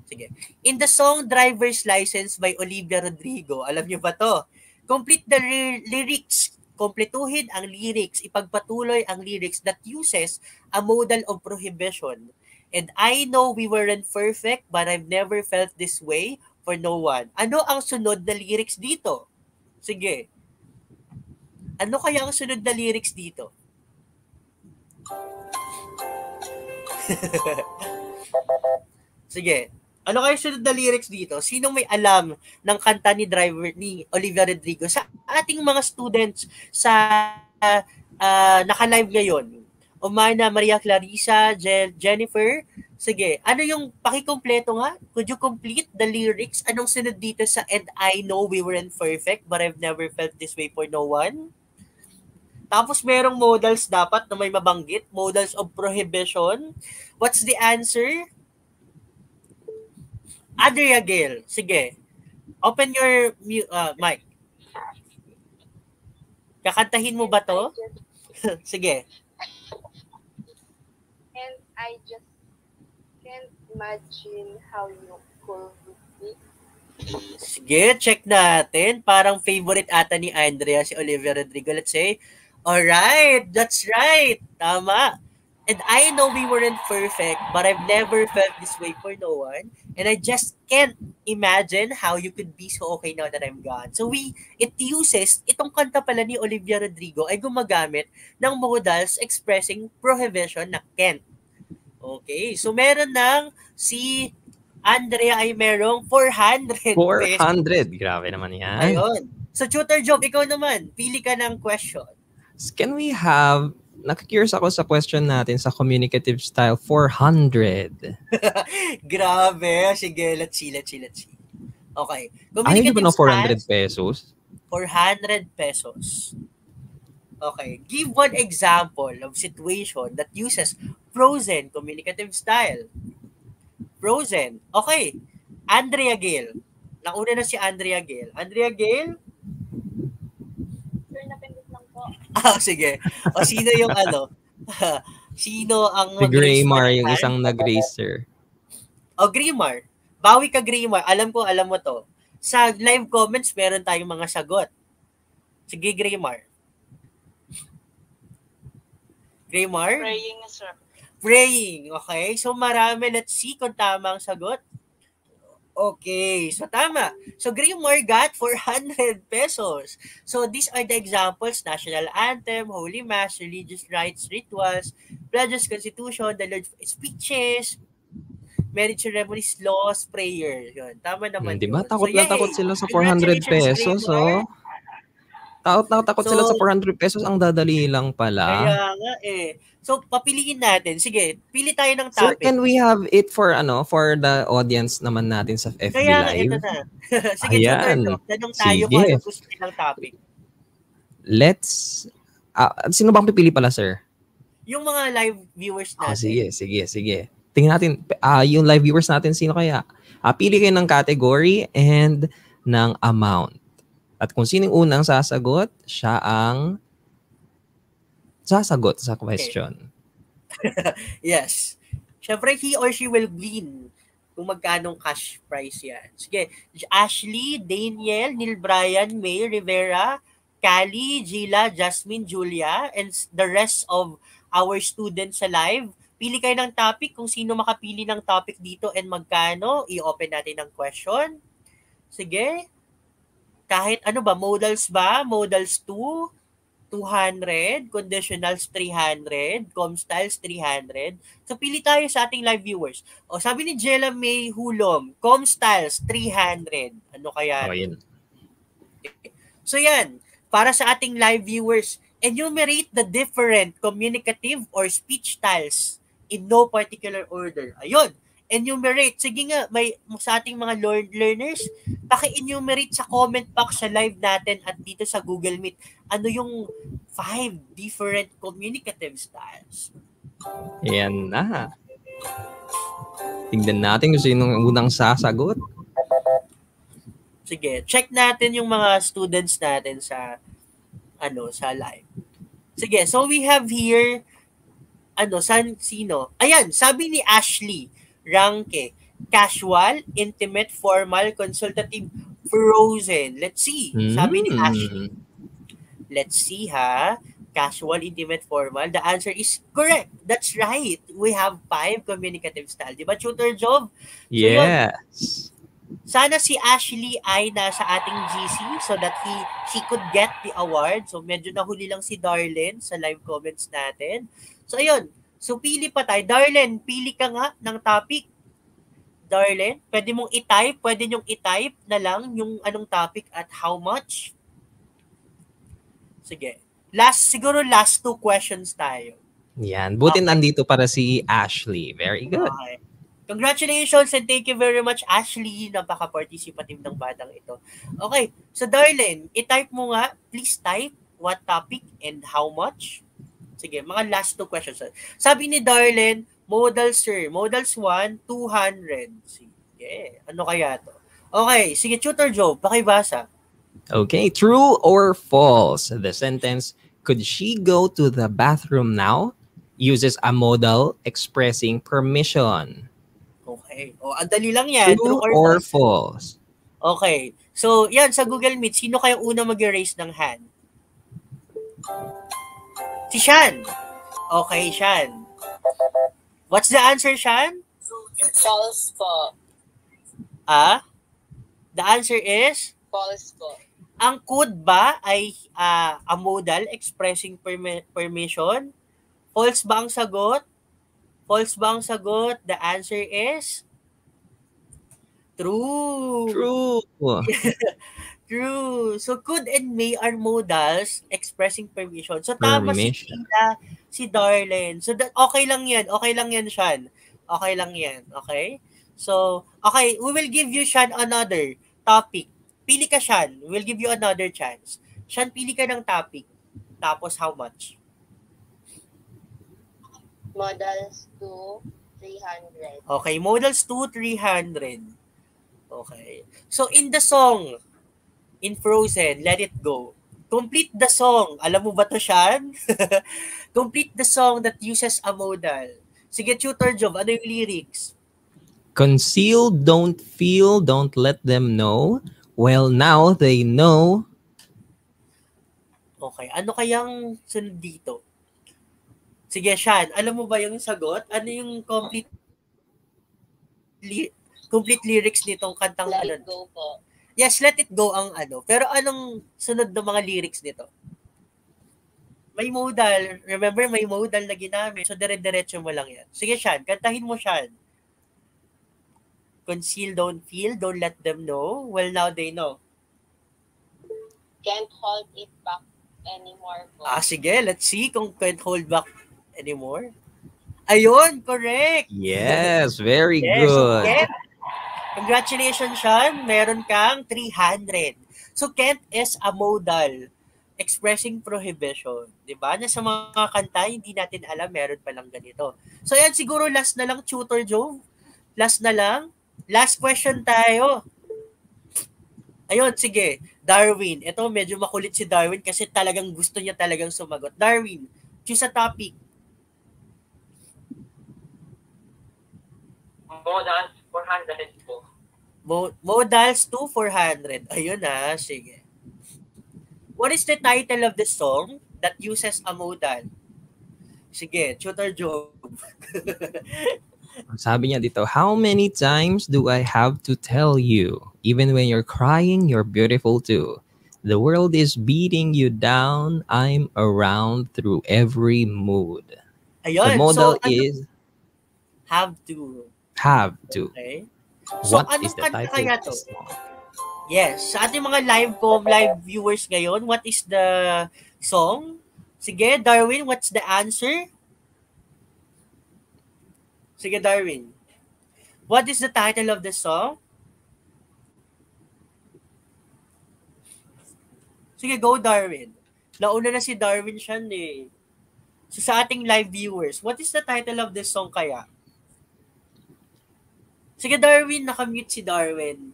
Sige. In the song Driver's License by Olivia Rodrigo, alam niyo ba to? Complete the lyrics. Kompletuhin ang lyrics. Ipagpatuloy ang lyrics that uses a modal of prohibition. And I know we weren't perfect, but I've never felt this way for no one. Ano ang sunod na lyrics dito? Sige. Ano kaya ang sunod na lyrics dito? Sige. Ano kaya sunod na lyrics dito? Sino may alam ng kanta ni Olivia Rodrigo? Sa ating mga students sa naka-live ngayon. Umana, Maria Clarissa, Jennifer. Sige, ano yung pakikompleto nga? Could you complete the lyrics? Anong sunod dito sa And I know we weren't perfect, but I've never felt this way for no one? Tapos merong modals dapat na may mabanggit. Modals of prohibition. What's the answer? Adria Gale. Sige. Open your mic. Kakantahin mo ba to? Sige. And I just can't imagine how you could be. Sige, check natin. Parang favorite ata ni Andrea si Olivia Rodrigo. Let's say, alright, that's right. Tama. And I know we weren't perfect, but I've never felt this way for no one. And I just can't imagine how you could be so okay now that I'm gone. So itong kanta pala ni Olivia Rodrigo ay gumagamit ng modals expressing prohibition na can't. Okay, so meron ng si Andrea ay merong 400 pesos. 400, grabe naman yan. Ayun. So Tutor Job, ikaw naman, pili ka ng question. Can we have, nakakurious ako sa question natin sa communicative style, 400. Grabe. Sige, let's see. Okay. Ayaw niyo ba ng 400 pesos? 400 pesos. Okay. Give one example of situation that uses frozen communicative style. Frozen. Okay. Andrea Gale. Nauna na si Andrea Gale. Andrea Gale? Sir, napindot lang po. Sige. O sino yung ano? Sino ang Si mag-raise mo Graymar, ng yung hand? isang nag-raise, sir. O Graymar. Bawi ka Graymar. Alam mo to. Sa live comments, meron tayong mga sagot. Sige Graymar. Graymar? Praying, sir. Praying. Okay. So marami. Let's see kung tama ang sagot. Okay, so tama. So Graymar got 400 pesos. So these are the examples: national anthem, holy mass, religious rites, rituals, pledges, constitution, the Lord's speeches, marriage ceremonies, laws, prayer. Yun, tama naman Di ba? yun. So Takot yay! sila sa 400 Congratulations, pesos, oh. Graymar. Takot So, sila sa 400 pesos. Ang dadali lang pala. Kaya nga eh. So papiliin natin. Sige, pili tayo ng Sir, topic. can we have it for the audience naman natin sa FB Kaya nga, Live? ito na. Sige, Ayan. Tutor, tanong tayo kung Sige. ano gusto nilang topic. Let's... sino bang pipili pala, sir? Yung mga live viewers natin. Sige. Tingnan natin, yung live viewers natin, sino kaya? Pili kayo ng category and ng amount. At kung sinong unang sasagot, siya ang sasagot sa question. Yes. Siyempre, he or she will win kung magkanong cash prize yan. Sige, Ashley, Daniel, Neil Brian, May, Rivera, Callie, Gila, Jasmine, Julia, and the rest of our students sa live. Pili kayo ng topic kung sino makapili ng topic dito and magkano. I-open natin ang question. Sige. Kahit ano ba, modals ba? Modals 2, 200, conditionals 300, comstyles 300. So pili tayo sa ating live viewers. O sabi ni Jella May Hulom, comstyles 300. Ano kaya? Yun. So yan, para sa ating live viewers, enumerate the different communicative or speech styles in no particular order. Ayun, enumerate. Sige nga, may sa ating mga learners, paki-enumerate sa comment box sa live natin at dito sa Google Meet. Ano yung 5 different communicative styles? Yan na. Tignan natin kung sino ang unang sasagot. Sige, check natin yung mga students natin sa sa live. Sige, so we have here sino? Ayan, sabi ni Ashley Ranke, casual, intimate, formal, consultative, frozen. Let's see. Sabi ni Ashley. Let's see ha. Casual, intimate, formal. The answer is correct. That's right. We have 5 communicative style. Di ba, Tutor Job? Yes. Sana si Ashley ay nasa ating GC so that she could get the award. So medyo nahuli lang si Darlene sa live comments natin. So ayun. So pili pa tayo. Darlene, pili ka nga ng topic. Darlene, pwede nyong i-type na lang yung anong topic at how much. Sige. Siguro last 2 questions tayo. Yan. Buti nandito para si Ashley. Very good. Okay. Congratulations and thank you very much, Ashley. Napaka-participative ng batang ito. Okay. So, Darlene, i-type mo nga. Please type what topic and how much. Sige, mga last 2 questions. Sabi ni Darlene, modals, sir. Modals 1, 200. Sige. Ano kaya to? Okay. Sige, Tutor Joe, pakibasa. Okay. True or false? The sentence, could she go to the bathroom now? Uses a modal expressing permission. Okay. O, ang dali lang yan. True or false? Okay. So, yan, sa Google Meet, sino kayang una mag-erase ng hand? Si Shan. Okay, Shan. What's the answer, Shan? False po. The answer is? False po. Ang could ba ay a modal expressing permission? False ba ang sagot? False ba ang sagot? The answer is? True. True. True. So, could and may are modals expressing permission. So, tama si Sheila, si Darlene. So, okay lang yan. Okay lang yan, Sean. Okay lang yan. Okay? So, okay. We will give you, Sean, another topic. Pili ka, Sean. We'll give you another chance. Sean, pili ka ng topic. Tapos how much? Modals to 300. Okay, modals to 300. Okay. So in the song, in Frozen, Let It Go, complete the song. Alam mo ba to, Shan? Complete the song that uses a modal. Sige, Tutor Job, ano yung lyrics? Conceal, don't feel, don't let them know. Well, now they know. Okay, ano kayang sunod dito? Sige, Shan, alam mo ba yung sagot? Ano yung complete lyrics nitong kantang Let ano? it go po. Yes, Let It Go ang ano. Pero anong sunod ng mga lyrics nito? May modal. Remember, may modal na ginamit. So, dire-diretso mo lang yan. Sige, Shan. Kantahin mo, Shan. Conceal, don't feel, don't let them know. Well, now they know. Can't hold it back anymore po. Sige. Let's see kung can't hold back anymore. Ayun, correct. Yes, very Yes, so good. Kent, congratulations, Sean. Meron kang 300. So, Kent is a modal expressing prohibition. Diba? Na sa mga kanta, hindi natin alam, meron palang ganito. So, yan, siguro last na lang, Tutor Joe. Last na lang. Last question tayo. Ayun, sige. Darwin. Ito, medyo makulit si Darwin kasi talagang gusto niya talagang sumagot. Darwin, choose a topic. Modals 400 po. Modals to 400. Ayun na, sige. What is the title of the song that uses a modal? Sige, Tutor Joe. Sabi niya dito, how many times do I have to tell you? Even when you're crying, you're beautiful too. The world is beating you down. I'm around through every mood. Ayun, The modal so, is have to. have to. Okay? So, What is anong the kanta title kaya of to? this song? Yes, sa ating mga live viewers ngayon, what is the song? Sige, Darwin, what's the answer? Sige, Darwin. What is the title of the song? Sige, go, Darwin. Nauna na si Darwin siya eh. So, sa ating live viewers, what is the title of this song kaya? Sige, Darwin, nakamute si Darwin.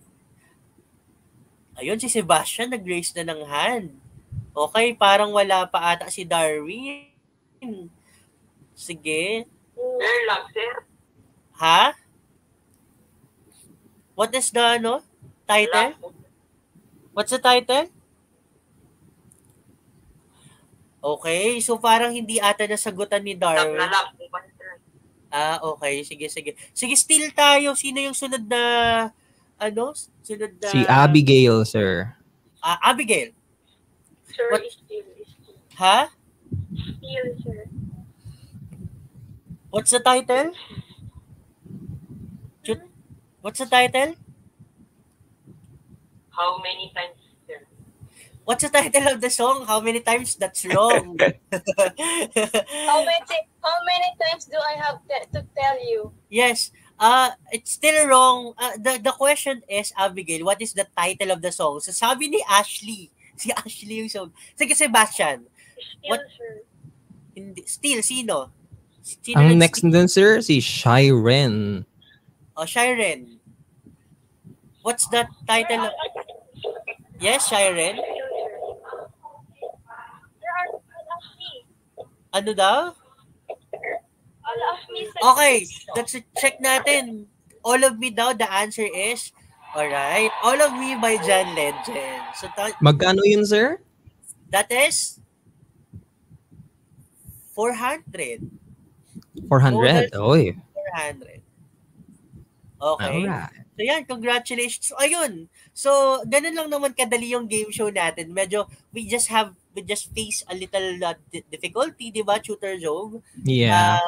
Ayun, si Sebastian nag-raise na ng hand. Okay, parang wala pa ata si Darwin. Sige. Sir, love, sir. Ha? What is the title? What's the title? Okay, so parang hindi ata nasagutan ni Darwin. Okay. Sige. Sige, still tayo. Sino yung sunod na Sunod na Si Abigail, sir. Abigail. Sir, What? still. Ha? Still, sir. What's the title? What's the title? How many times, sir? What's the title of the song? How many times? That's wrong. How many times do I have to tell you? Yes. It's still wrong. The question is, Abigail, what is the title of the song? So sabi ni Ashley. Si Ashley yung song. Sige, Sebastian. Still, What? sir. Still, sino? Ang next dun, sir, si Shiren. Shiren. What's the title of... Yes, Shiren. Ano daw? Okay, let's check natin. All of Me daw, the answer is, alright, All of Me by John Legend. So, Magkano yun, sir? that is 400. 400. Oy. 400. Okay. Alright. So yan, congratulations. So, ayun. So, ganun lang naman kadali yung game show natin. Medyo, we just face a little difficulty, di ba, Tutor Job? Yeah.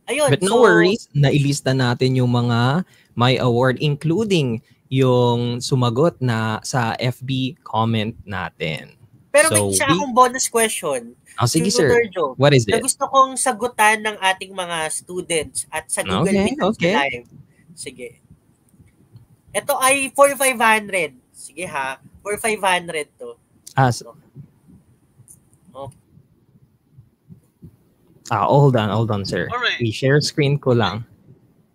Ayun. But no worries, nailista natin yung mga may award, including yung sumagot na sa FB comment natin. Pero may isa akong bonus question. Sige, sir. Tutor Job, What is na it? gusto kong sagutan ng ating mga students at sa Google Meet at sa live. Sige. Ito ay 4,500. Sige ha. 4,500 to. So, Okay. Hold on, sir. Alright. I-share screen ko lang.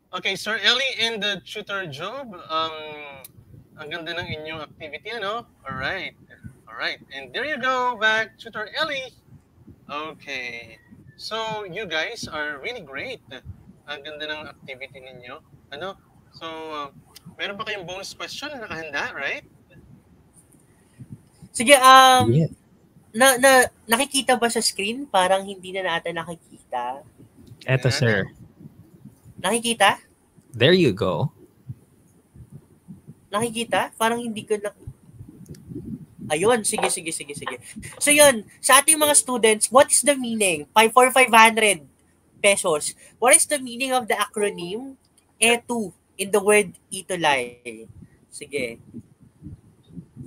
Okay, Sir Ellie and the tutor job. Ang ganda ng inyong activity, ano? Alright. And there you go, back, Tutor Ellie. Okay. So, you guys are really great. Ang ganda ng activity ninyo. Ano? So, meron pa kayong bonus question na nakahanda, right? Sige, Yeah. nakikita ba sa screen? Parang hindi na natin nakikita. Eto, sir. Nakikita? There you go. Nakikita? Parang hindi ko na... Ayun, sige. So yun, sa ating mga students, what is the meaning? For 500 pesos, what is the meaning of the acronym E2 in the word Itulay? Sige.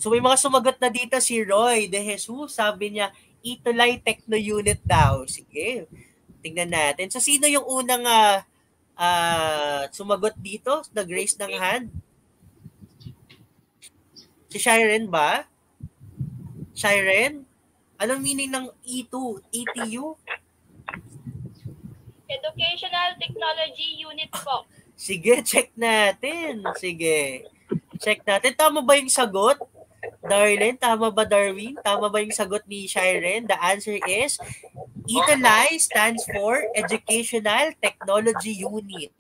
So may mga sumagot na dito si Roy De Jesus, sabi niya, Itulay Techno Unit daw. Sige, tingnan natin. So sino yung unang sumagot dito? Nag-raise ng hand? Si Shiren ba? Shiren? Anong meaning ng E2? ETU? Educational Technology Unit po. Sige, check natin. Sige. Check natin. Tama ba yung sagot? Darlene, tama ba Darwin? Tama ba yung sagot ni Shiren? The answer is, ETLI stands for Educational Technology Unit.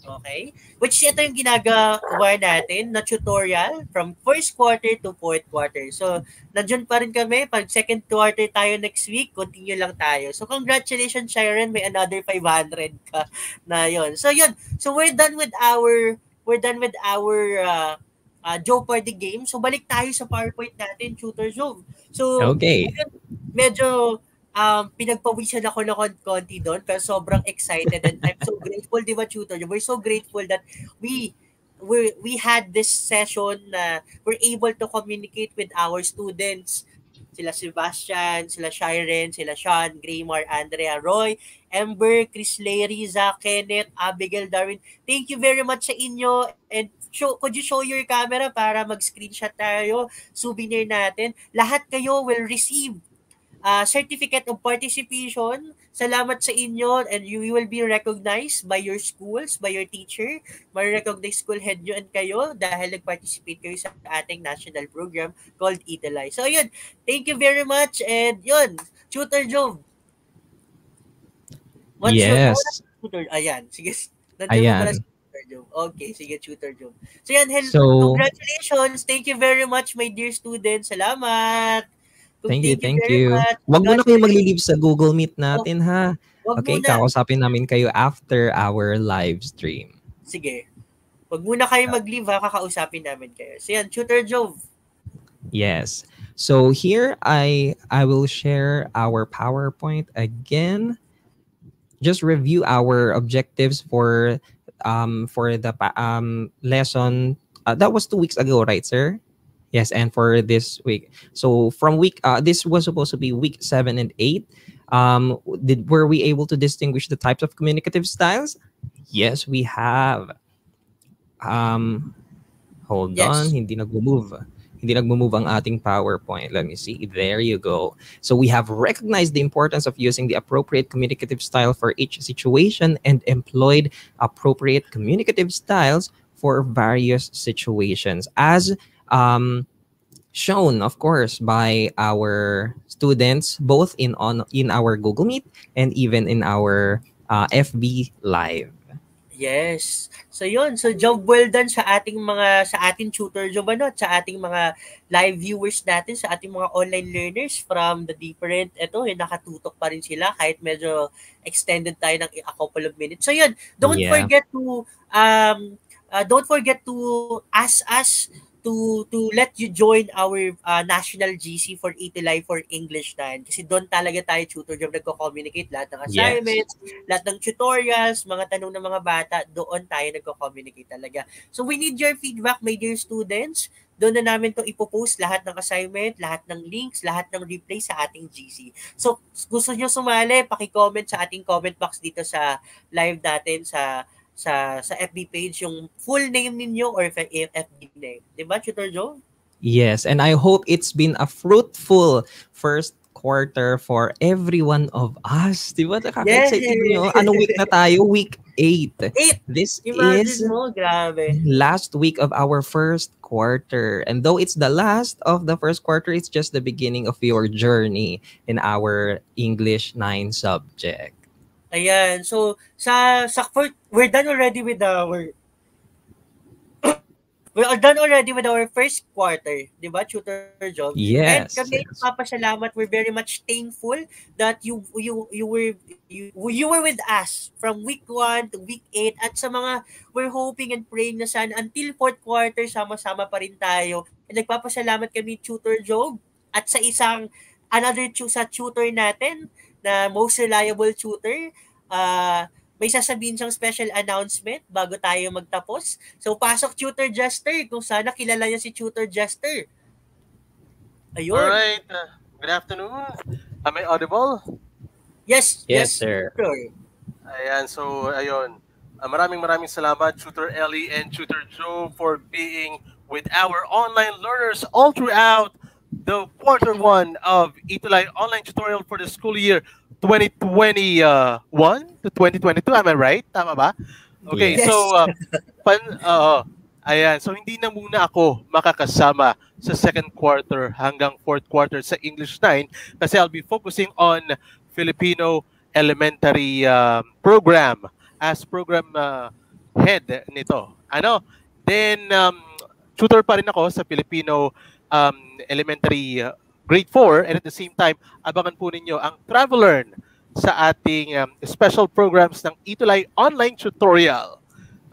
Okay? Which ito yung ginagawa natin na tutorial from first quarter to fourth quarter. So, nandiyan pa rin kami. Pag second quarter tayo next week, continue lang tayo. So, congratulations, Sharon. May another 500 ka na yon. So, yun. So, we're done with our Jeopardy game. So, balik tayo sa PowerPoint natin, Tutor Zoom. So, Okay. medyo pinagpawisan ako ng konti doon pero sobrang excited and I'm so grateful, di ba, Tutor? We're so grateful that we had this session na we're able to communicate with our students. Sila Sebastian, sila Shiren, sila Sean, Graymar, Andrea, Roy, Ember, Chris Larry, Zach, Kenneth, Abigail, Darwin. Thank you very much sa inyo and could you show your camera para mag-screenshot tayo, souvenir natin. Lahat kayo will receive certificate of participation. Salamat sa inyo and you will be recognized by your schools, by your teacher. May-recognize school head nyo and kayo dahil nag-participate kayo sa ating national program called ETLI. So, yun. Thank you very much and yun. Tutor Job. Yes. Tutor? Ayan. Sige. Ayan. Tutor Job. Okay. Sige, Tutor Job. So, yan. Congratulations. Thank you very much, my dear students. Salamat. Thank you. Wag mo na kayo mag-leave sa Google Meet natin, ha? Okay, kakausapin namin kayo after our live stream. Sige. Wag muna kayo mag-leave, ha? Kakausapin namin kayo. So yan, Tutor Jove. Yes. So here, I will share our PowerPoint again. Just review our objectives for the lesson. That was 2 weeks ago, right, sir? Yes, and for this week. So from this was supposed to be week 7 and 8. Were we able to distinguish the types of communicative styles? Yes, we have. Hold on, hindi nag-move. Hindi nag-move ang ating PowerPoint. Let me see. There you go. So we have recognized the importance of using the appropriate communicative style for each situation and employed appropriate communicative styles for various situations. As shown, of course, by our students, both in our Google Meet and even in our FB Live. Yes. So yun, so job well done sa ating tutor job, ano, sa ating mga live viewers natin, sa ating mga online learners from the different, nakatutok pa rin sila kahit medyo extended tayo ng a couple of minutes. So yun, don't forget to ask us to let you join our national GC for ETLI for English 9 kasi doon talaga tayo tutor job nagko-communicate lahat ng assignments, lahat ng tutorials, mga tanong ng mga bata, doon tayo nagko-communicate talaga. So we need your feedback, my dear students. Doon na namin to ipopost lahat ng assignment, lahat ng links, lahat ng replay sa ating GC. So gusto nyo sumali, paki-comment sa ating comment box dito sa live natin sa FB page yung full name ninyo or FB name. Diba, Tutor Joe? Yes, and I hope it's been a fruitful first quarter for every one of us. Di ba? Yes! Nakaka-excited nyo. Anong week na tayo? Week 8. 8! This is Imagine mo, grabe. last week of our first quarter. And though it's the last of the first quarter, it's just the beginning of your journey in our English 9 subject. Ayan. So, we're done already with our we are done already with our first quarter, di ba, Tutor Job? And Yes. kami, yes. papasalamat, we're very much thankful that you were with us from week 1 to week 8 at sa mga we're hoping and praying na sana until fourth quarter sama-sama pa rin tayo. And nagpapasalamat kami, Tutor Job, at sa sa tutor natin na most reliable tutor. May sasabihin siyang special announcement bago tayo magtapos. So, pasok Tutor Jester. Kung sana kilala niyo si Tutor Jester. Ayun. Alright. Good afternoon. Am I audible? Yes, sir. Sure. Ayan, so ayun. Maraming salamat, Tutor Ellie and Tutor Joe, for being with our online learners all throughout the quarter 1 of Itulay Online Tutorial for the school year 2021 to 2022. Am I right? Tama ba? Okay, Yes. so ayan, so hindi na muna ako makakasama sa second quarter hanggang fourth quarter sa English 9 kasi I'll be focusing on Filipino elementary program as program head nito. Then tutor pa rin ako sa Filipino elementary grade 4, and at the same time, abangan po ninyo ang Travel-Learn sa ating special programs ng Itulay Online Tutorial.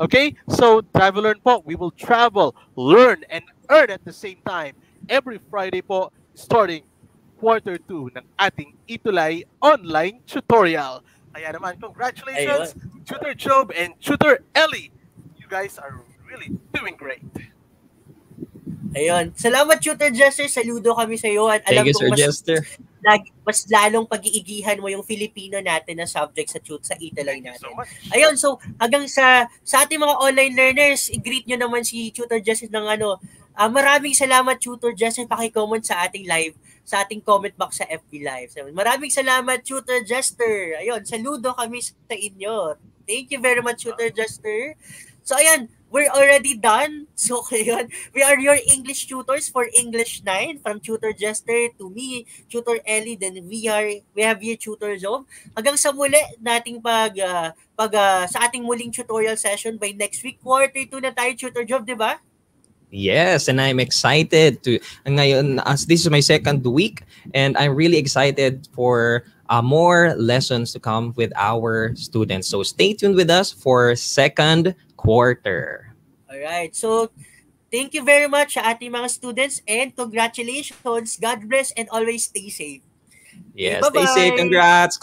Okay? So, Travel-Learn po, we will travel, learn, and earn at the same time every Friday po starting quarter 2 ng ating Itulay Online Tutorial. Kaya naman, congratulations, Tutor Job and Tutor Ellie. You guys are really doing great. Ayun. Salamat, Tutor Jester. Saludo kami sa iyo. At alam Thank you, kong Sir Jester. mas lalong pag-iigihan mo yung Filipino natin na subject sa Itulay Thank you natin. so much. Ayun, so hanggang sa ating mga online learners, i-greet nyo naman si Tutor Jester ng maraming salamat, Tutor Jester, paki-comment sa ating live, sa ating comment box sa FB Live. So, maraming salamat, Tutor Jester. Ayun, saludo kami sa inyo. Thank you very much, Tutor Jester. So, ayan, we're already done. So, ayun, we are your English tutors for English 9 from Tutor Jester to me, Tutor Ellie, then we have here Tutor Job. Hanggang sa muli nating sa ating muling tutorial session by next week, quarter 2 na tayo, Tutor Job, di ba? Yes, and I'm excited ngayon, as this is my second week, and I'm really excited for more lessons to come with our students. So stay tuned with us for second quarter. Alright, so thank you very much sa ating mga students and congratulations. God bless and always stay safe. Yes, Bye-bye. stay safe. Congrats.